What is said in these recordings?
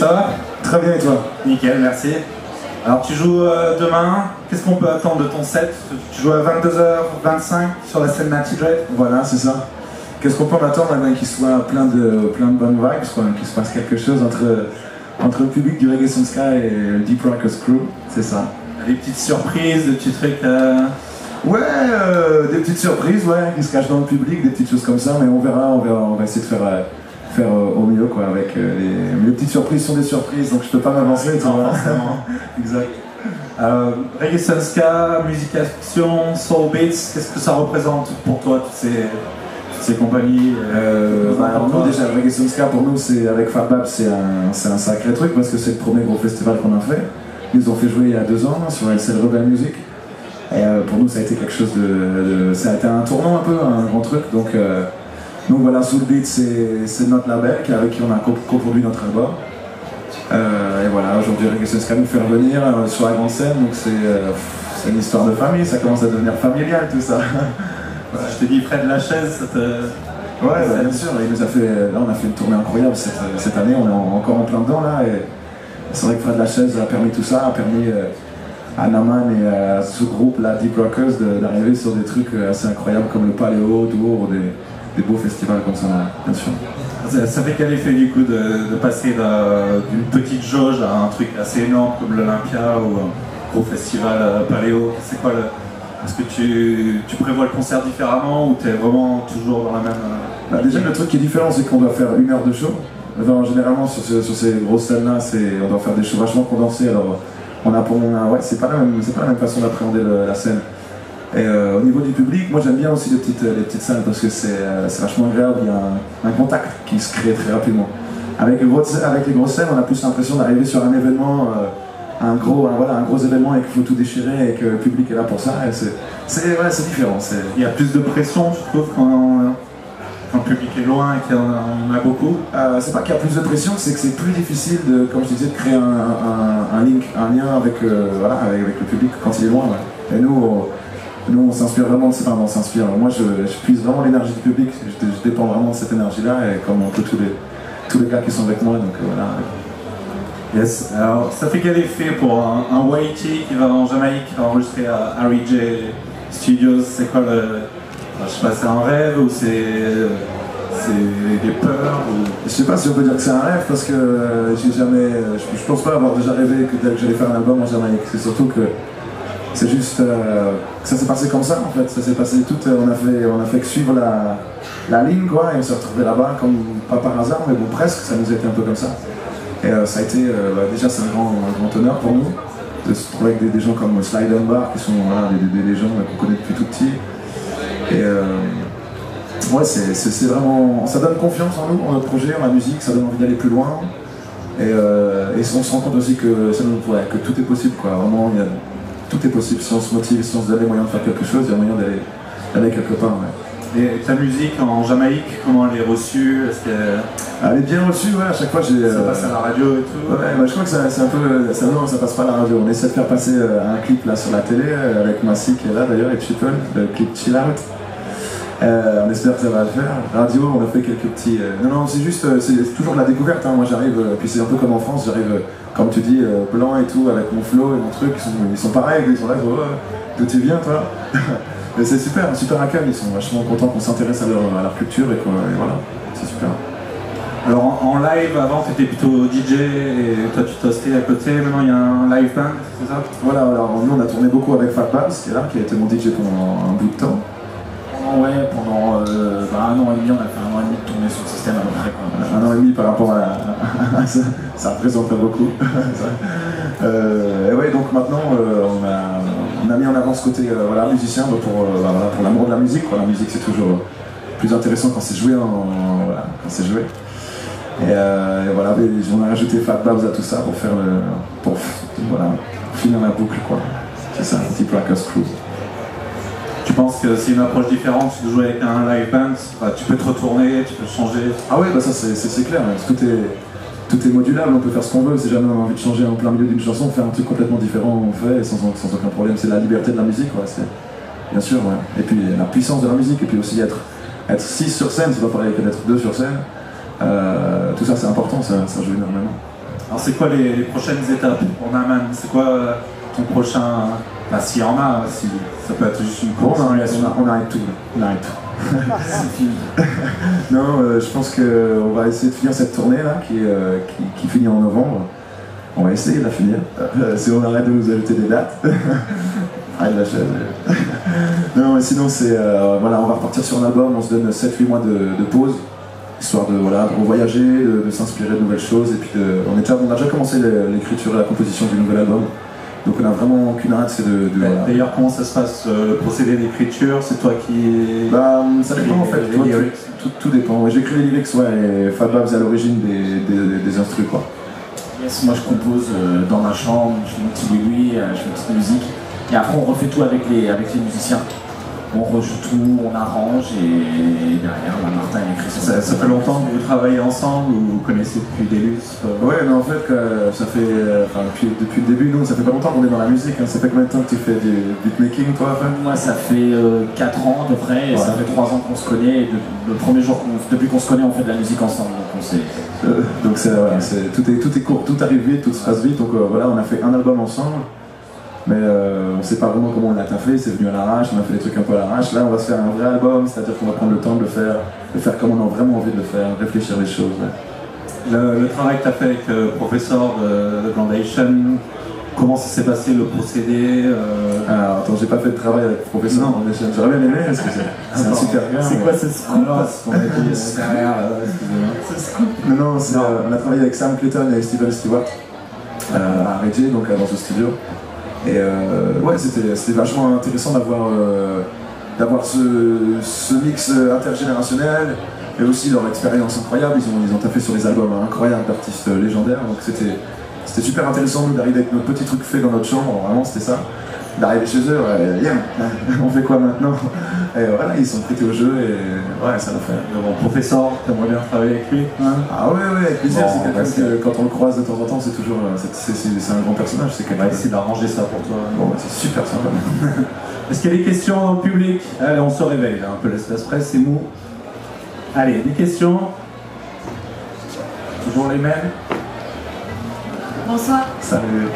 ça va? Très bien et toi? Nickel, merci. Alors tu joues demain, qu'est-ce qu'on peut attendre de ton set? Tu joues à 22h25 sur la scène Natty Dread? Voilà, c'est ça. Qu'est-ce qu'on peut en attendre? Qu'il soit plein de bonnes vibes, qu'il se passe quelque chose entre le public du Reggae Sun Sky et le Deep Rockers Crew, c'est ça. Des petites surprises, des petits trucs... Ouais, des petites surprises, ouais, qui se cachent dans le public, des petites choses comme ça, mais on va essayer de faire au mieux, quoi, avec les petites surprises sont des surprises, donc je peux pas m'avancer, tu vois. Exact. Reggae Sun Sky, musique action, soul beats, qu'est-ce que ça représente pour toi, toutes ces compagnies Alors nous déjà, Reggae Sun Sky pour nous, avec Fat Bab, c'est un sacré truc parce que c'est le premier gros festival qu'on a fait. Ils nous ont fait jouer il y a 2 ans sur LCL Rebel Music. Et pour nous ça a été quelque chose ça a été un tournant un peu, un grand truc. Donc voilà, Soul Beat c'est notre label avec qui on a coproduit notre album. Et voilà, aujourd'hui Reggae Sun Sky nous fait revenir sur la grande scène, donc c'est une histoire de famille, ça commence à devenir familial tout ça. Voilà, je t'ai dit Fred Lachaise, ça te... Ouais, bah, bien sûr, il nous a fait, là on a fait une tournée incroyable cette année, on est encore en plein dedans là, et c'est vrai que Fred Lachaise a permis tout ça, a permis à Naman et à ce groupe là, Deep Rockers, d'arriver sur des trucs assez incroyables comme le Paléo, Dour, des beaux festivals comme ça, bien sûr. Ça fait quel effet du coup de passer d'une petite jauge à un truc assez énorme comme l'Olympia ou un gros festival Paléo? C'est quoi Est-ce que tu prévois le concert différemment ou tu es vraiment toujours dans la même... Déjà le truc qui est différent c'est qu'on doit faire 1 heure de show. Enfin, généralement sur ces grosses scènes là on doit faire des shows vachement condensés, alors ouais, c'est pas la même façon d'appréhender la scène. Et au niveau du public, moi j'aime bien aussi les petites salles parce que c'est vachement agréable, il y a un contact qui se crée très rapidement. Avec les grosses scènes, on a plus l'impression d'arriver sur un événement, un gros événement et qu'il faut tout déchirer et que le public est là pour ça. C'est différent. Il y a plus de pression, je trouve, quand le public est loin et qu'il y en a beaucoup. C'est pas qu'il y a plus de pression, c'est que c'est plus difficile comme je disais, de créer un lien avec le public quand il est loin. Ouais. Et nous on s'inspire vraiment de ça, on s'inspire. Moi je puise vraiment l'énergie du public, je dépends vraiment de cette énergie-là, et comme un peu tous les gars qui sont avec moi, donc voilà. Yes. Alors ça fait quel effet pour un Whitey qui va en Jamaïque enregistrer à Harry J Studios? C'est quoi je sais pas, c'est un rêve ou c'est des peurs ou... Je sais pas si on peut dire que c'est un rêve parce que je pense pas avoir déjà rêvé que j'allais faire un album en Jamaïque. C'est surtout que c'est juste que ça s'est passé comme ça en fait. Ça s'est passé on a fait que suivre la ligne quoi, et on s'est retrouvé là-bas comme pas par hasard, mais bon presque, ça nous a été un peu comme ça. Et ça a été déjà c'est un grand honneur pour nous de se trouver avec des gens comme Sly Dunbar qui sont des légendes qu'on connaît depuis tout petit. Et ouais, c'est vraiment, ça donne confiance en nous, en notre projet, en la musique, ça donne envie d'aller plus loin. Et on se rend compte aussi que tout est possible, quoi. Vraiment, tout est possible. Si on se motive, si on se donne les moyens de faire quelque chose, il y a moyen d'aller quelque part. Ouais. Et ta musique en Jamaïque, comment elle est reçue? Elle est bien reçue, ouais, à chaque fois j'ai... Ça passe à la radio et tout? Ouais, je crois que c'est un peu... Non, ça passe pas à la radio. On essaie de faire passer un clip là sur la télé, avec Massy qui est là d'ailleurs, et Triple, le clip Chill Out. On espère que ça va le faire. Radio, on a fait quelques petits... Non, c'est juste, c'est toujours de la découverte, hein. Moi j'arrive, puis c'est un peu comme en France, j'arrive, comme tu dis, blanc et tout, avec mon flow et mon truc, ils sont pareils, ils sont là, d'où tu viens toi? Mais c'est super, un super accueil, ils sont vachement contents qu'on s'intéresse à leur culture et voilà, c'est super. Alors en live, avant tu étais plutôt DJ et toi tu t'ostais à côté, maintenant il y a un live band, c'est ça? Voilà, alors nous on a tourné beaucoup avec Fat Babs, qui est là, qui a été mon DJ pendant un bout de temps. Ouais, pendant 1 an et demi, on a fait 1 an et demi de tournée sur le système à peu près. 1 an et demi par rapport à ça représente pas beaucoup. Et ouais, donc maintenant on a mis en avant ce côté musicien pour l'amour de la musique. La musique c'est toujours plus intéressant quand c'est joué, quand c'est joué. Et voilà, on a rajouté Fat Babs à tout ça pour finir la boucle quoi. C'est ça, un petit Rockers Crew. Tu penses que c'est une approche différente de jouer avec un live band? Tu peux te retourner, tu peux changer? Ah oui, ça c'est clair, tout est modulable, on peut faire ce qu'on veut. Si jamais on a envie de changer en plein milieu d'une chanson, faire un truc complètement différent, on fait sans aucun problème. C'est la liberté de la musique, bien sûr. Ouais. Et puis la puissance de la musique, et puis aussi être 6 sur scène, c'est pas pareil que d'être 2 sur scène. Tout ça c'est important, ça joue énormément. Alors c'est quoi les prochaines étapes pour Naman? C'est quoi ton prochain... Bah, s'il y en a, si ça peut être juste une Bon, course. on arrête tout. On arrête tout. C'est fini. Non, je pense qu'on va essayer de finir cette tournée là qui finit en novembre. On va essayer de la finir. Si on arrête de nous ajouter des dates. Arrête la chaise. Non, mais sinon c'est voilà, on va repartir sur un album, on se donne 7-8 mois de pause, histoire de voilà, de voyager, de s'inspirer de nouvelles choses, et puis on a déjà commencé l'écriture et la composition du nouvel album. Donc on a vraiment qu'une hâte, c'est de voilà. D'ailleurs, comment ça se passe le procédé d'écriture? C'est toi qui... Bah, ça dépend en fait, tout dépend. J'écris les lyrics, ouais, et Fabba faisait à l'origine des instrus, quoi. Yes, moi je compose dans ma chambre, je fais mon petit bruit, je fais une petite musique, et après on refait tout avec les musiciens. On rejoue tout, on arrange, et derrière, Martin il écrit son... Ça fait longtemps que vous travaillez ensemble, ou vous connaissez depuis des lustres? Ouais, mais en fait, ça fait... depuis le début, nous, ça fait pas longtemps qu'on est dans la musique, hein. Ça fait combien de temps que tu fais du beatmaking, toi, Fab? Moi, ça fait 4 ans de vrai, et ça fait 3 ans qu'on se connaît, et le premier jour, depuis qu'on se connaît, on fait de la musique ensemble, donc on sait... donc voilà, tout est court, tout arrive vite, tout se passe vite, donc voilà, on a fait un album ensemble. Mais on ne sait pas vraiment comment on l'a taffé, c'est venu à l'arrache, on a fait des trucs un peu à l'arrache. Là on va se faire un vrai album, c'est-à-dire qu'on va prendre le temps de le faire comme on a vraiment envie de le faire, réfléchir les choses. Ouais. Le travail que tu as fait avec le professeur de Foundation, comment ça s'est passé le procédé Alors attends, j'ai pas fait de travail avec le professeur de Foundation, j'aurais bien aimé parce que c'est un super gars. C'est quoi ce scoop? Non, on a travaillé avec Sam Clayton et Steven Stewart à Reggie, donc dans ce studio. Et ouais, c'était vachement intéressant d'avoir ce mix intergénérationnel et aussi leur expérience incroyable. Ils ont taffé sur des albums incroyables d'artistes légendaires, donc c'était super intéressant nous d'arriver avec notre petit truc fait dans notre chambre, vraiment c'était ça. D'arriver chez eux, viens, on fait quoi maintenant? Et voilà, ils sont prêtés au jeu et ouais, ça l'a fait. Mon professeur, t'aimerais bien travailler avec lui? Ah ouais, avec plaisir, c'est quelqu'un que quand on le croise de temps en temps, c'est toujours, c'est un grand personnage. On va essayer d'arranger ça pour toi. Bon, c'est super sympa. Est-ce qu'il y a des questions dans le public? Allez, on se réveille là, un peu l'espace presse, c'est mou. Allez, des questions? Toujours les mêmes? Bonsoir. Salut.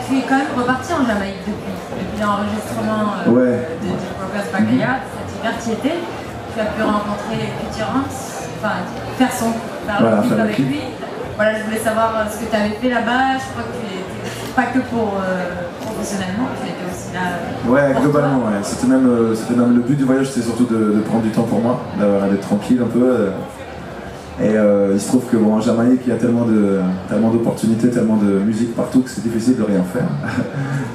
Tu es quand même reparti en Jamaïque depuis l'enregistrement de Rockers Backyard, cet hiver tu y étais. Tu as pu rencontrer Cutie Ranks, enfin faire le clip avec lui. Voilà, je voulais savoir ce que tu avais fait là-bas. Je crois que tu étais pas que pour professionnellement, tu étais aussi là. Ouais, globalement, ouais. C'était même le but du voyage, c'était surtout de prendre du temps pour moi, d'être tranquille un peu. Et il se trouve que en Jamaïque, il y a tellement d'opportunités, tellement de musique partout que c'est difficile de rien faire.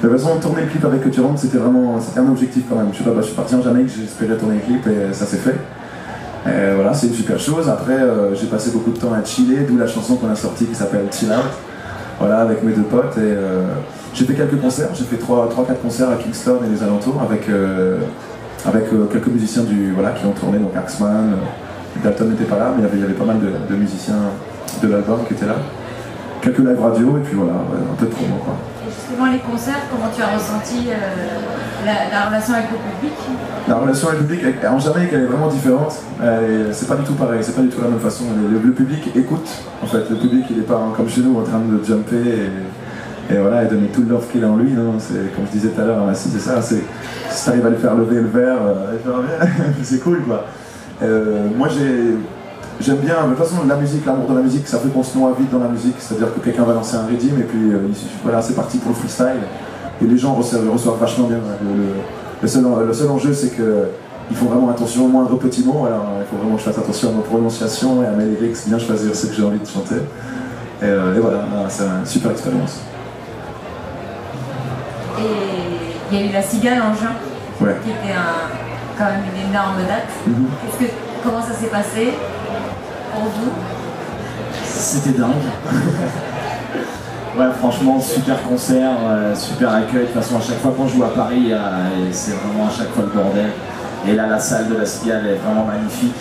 De toute façon, tourner le clip avec Cutie Ranks, c'était un objectif quand même. Je sais pas, je suis parti en Jamaïque, j'espérais tourner le clip et ça s'est fait. Et voilà, c'est une super chose. Après, j'ai passé beaucoup de temps à chiller, d'où la chanson qu'on a sortie qui s'appelle Chill Out. Voilà, avec mes deux potes. Et j'ai fait quelques concerts, j'ai fait 3-4 concerts à Kingston et les alentours avec quelques musiciens qui ont tourné, donc Axman. Dalton n'était pas là, mais il y avait pas mal de musiciens de l'album qui étaient là. Quelques live radio, et puis voilà, un peu de promo, quoi. Et justement, les concerts, comment tu as ressenti la relation avec le public? La relation avec le public, en Jamaïque, elle est vraiment différente. C'est pas du tout pareil, c'est pas du tout la même façon. Le public écoute, en fait. Le public, il est pas comme chez nous en train de jumper et voilà, et donner tout le love qu'il a en lui. Non, c'est comme je disais tout à l'heure, c'est ça. Si t'arrives à le faire lever le verre, c'est cool, quoi. Moi j'aime bien, de toute façon la musique, l'amour de la musique, ça fait qu'on se noie vite dans la musique, c'est-à-dire que quelqu'un va lancer un rythme et puis voilà, c'est parti pour le freestyle et les gens reçoivent vachement bien. Le seul enjeu c'est qu'ils font vraiment attention au moindre petit mot, alors il faut vraiment que je fasse attention à ma prononciation et à mes lyrics, bien choisir ce que j'ai envie de chanter. Et voilà, c'est une super expérience. Et il y a eu la Cigale en juin, ouais. Qui était quand même une énorme date. Comment ça s'est passé pour vous? C'était dingue. Ouais, franchement, super concert, super accueil. De toute façon, à chaque fois qu'on joue à Paris, c'est vraiment à chaque fois le bordel. Et là, la salle de la Cigale est vraiment magnifique.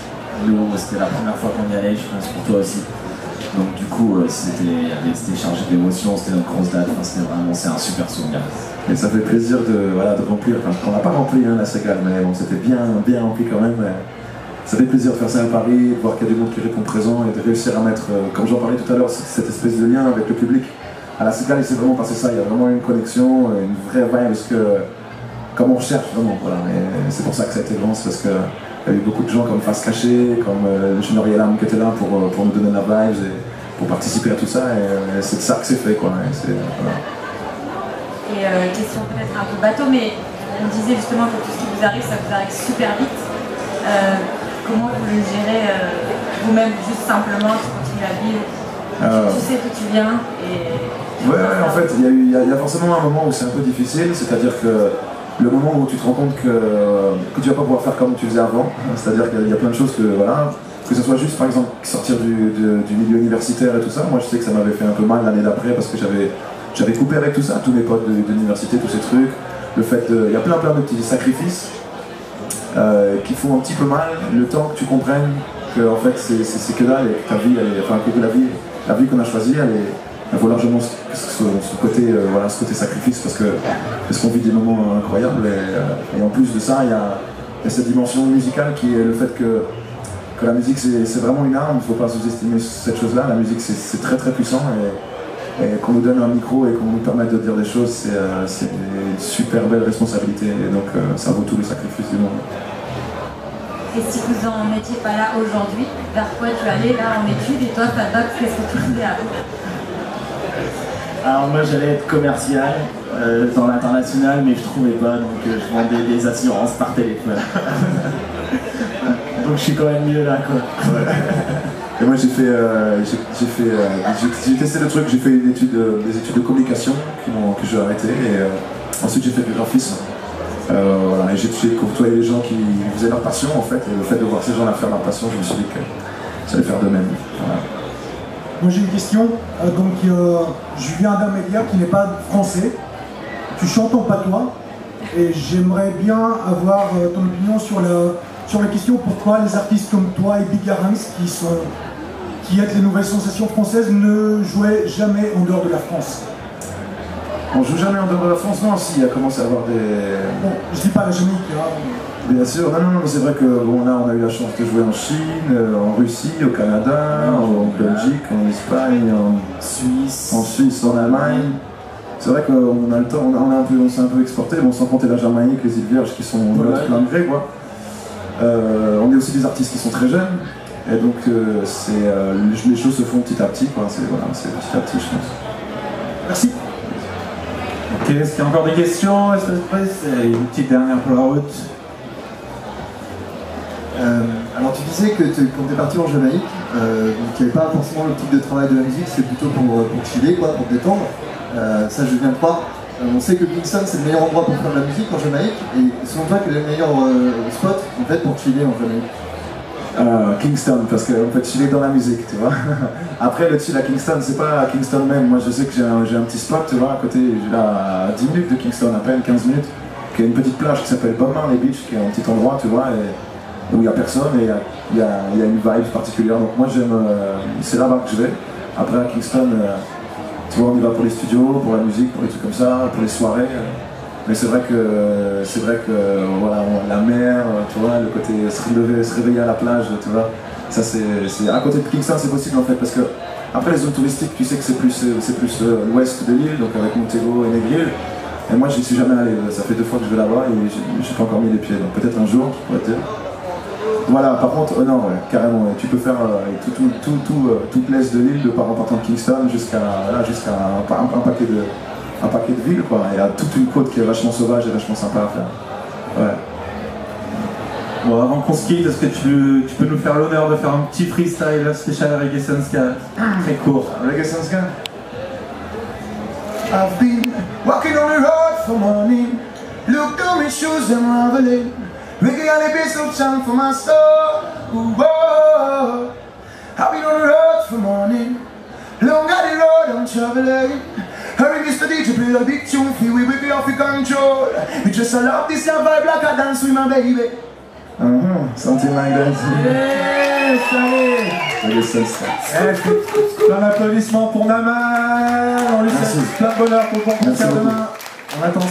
Nous, c'était la première fois qu'on y allait, je pense pour toi aussi. Donc du coup, c'était chargé d'émotions, c'était notre grosse date. Enfin, c'est un super souvenir. Et ça fait plaisir de remplir. Enfin, on n'a pas rempli la Cigale, mais bon, c'était bien rempli quand même. ça fait plaisir de faire ça à Paris, de voir qu'il y a du monde qui répond présent et de réussir à mettre, comme j'en parlais tout à l'heure, cette espèce de lien avec le public. À la Cigale, il s'est vraiment passé ça, il y a vraiment une connexion, une vraie vibe, parce que, comme on recherche vraiment, voilà. Et c'est pour ça que ça a été grand, c'est parce qu'il y a eu beaucoup de gens comme Face Cachée, comme le Junior Yelam qui était là pour nous donner la vibe et pour participer à tout ça, et c'est de ça que c'est fait, quoi. Voilà. Et question peut-être un peu bateau, mais on disait justement que tout ce qui vous arrive, ça vous arrive super vite. Comment vous le gérez vous-même, juste simplement, tu continues à vivre, tu sais d'où tu viens et... Ouais, en fait, il y a forcément un moment où c'est un peu difficile, c'est-à-dire que le moment où tu te rends compte que tu vas pas pouvoir faire comme tu faisais avant, c'est-à-dire qu'il y a plein de choses que, voilà, que ce soit juste par exemple sortir du milieu universitaire et tout ça, moi je sais que ça m'avait fait un peu mal l'année d'après parce que j'avais coupé avec tout ça, tous mes potes de l'université, tous ces trucs, le fait il y a plein de petits sacrifices qui font un petit peu mal, le temps que tu comprennes que en fait c'est que dalle et que ta vie, que la vie qu'on a choisie, elle vaut largement ce côté sacrifice parce qu'on vit des moments incroyables et en plus de ça il y a cette dimension musicale qui est le fait que la musique c'est vraiment une arme, il ne faut pas sous-estimer cette chose-là, la musique c'est très très puissant et qu'on nous donne un micro et qu'on nous permette de dire des choses, c'est une super belle responsabilité et donc ça vaut tous les sacrifices du monde. Et si vous n'en étiez pas là aujourd'hui, vers quoi tu allais là en études et toi ta doc, qu'est-ce que tu faisais avant? Alors moi j'allais être commercial dans l'international mais je trouvais pas donc je vendais des assurances par téléphone. Donc je suis quand même mieux là quoi. Ouais. Et moi j'ai testé le truc, j'ai fait des études de communication que j'ai arrêté et ensuite j'ai fait du graphisme. Voilà, et j'ai côtoyé les gens qui faisaient leur passion en fait et le fait de voir ces gens-là faire leur passion, je me suis dit que ça allait faire de même. Voilà. Moi j'ai une question, je viens d'un média qui n'est pas français, tu chantes en patois et j'aimerais bien avoir ton opinion sur la question pourquoi les artistes comme toi et Bigarins qui êtes les nouvelles sensations françaises ne jouaient jamais en dehors de la France. On joue jamais en dehors de la France, non, si, il a commencé à avoir des... Bon, je dis pas la Jamaïque, hein. Bien sûr, non, c'est vrai que bon, on a eu la chance de jouer en Chine, en Russie, au Canada, en Belgique, en Espagne, en Suisse, en Allemagne. C'est vrai qu'on a le temps, on s'est un peu exporté, bon, sans compter la Jamaïque, les îles Vierges qui sont notre plein gré, quoi. On est aussi des artistes qui sont très jeunes, et donc les choses se font petit à petit, quoi. C'est petit à petit, je pense. Merci. Ok, est-ce qu'il y a encore des questions? Est-ce que c'est une petite dernière pour la route? Alors tu disais que quand tu es parti en Jamaïque, donc il n'y avait pas forcément le type de travail de la musique, c'est plutôt pour chiller, quoi, pour détendre. Ça je viens de croire. On sait que Kingston c'est le meilleur endroit pour faire de la musique en Jamaïque, et selon toi quel est le meilleur spot en fait pour chiller en Jamaïque? Kingston, parce qu'on peut chiller dans la musique, tu vois. Après le chill à Kingston, c'est pas à Kingston même, moi je sais que j'ai un petit spot, tu vois, à côté, j'ai là à 10 minutes de Kingston, à peine 15 minutes, qui a une petite plage qui s'appelle Bob Marley Beach, qui est un petit endroit, tu vois, où il n'y a personne et il y a une vibe particulière. Donc moi j'aime, c'est là-bas que je vais. Après à Kingston, tu vois, on y va pour les studios, pour la musique, pour les trucs comme ça, pour les soirées. Mais c'est vrai que voilà, la mer, tu vois, le côté se réveiller à la plage, tu vois. Ça c'est à côté de Kingston c'est possible en fait parce que après les zones touristiques, tu sais que c'est plus l'ouest de l'île, donc avec Montego et Negril. Et moi j'y suis jamais allé. Ça fait 2 fois que je vais là-bas et j'ai pas encore mis les pieds. Donc peut-être un jour, je pourrais te dire. Voilà, par contre, non, ouais, carrément, ouais. Tu peux faire toute l'est de l'île, en partant de Kingston jusqu'à un paquet de villes, quoi. Il y a toute une côte qui est vachement sauvage et vachement sympa à faire. Ouais. Bon, avant qu'on se quitte, est-ce que tu peux nous faire l'honneur de faire un petit freestyle spécial Reggae Sanska, très court. Reggae Sanska. I've been walking on the road for morning. Look down my shoes and raveling. Reggae on the bass of chant for my soul. Whoa. I've been on the road for morning. Long on the road I'm traveling. Hurry Mr. DJ, play a big tune for we be off the control. We just love this vibe like I dance with my baby. Something like that. Yes, allez. Plein d'applaudissements pour Naman. On lui souhaite plein de bonheur pour le bon concert demain. On attend ça.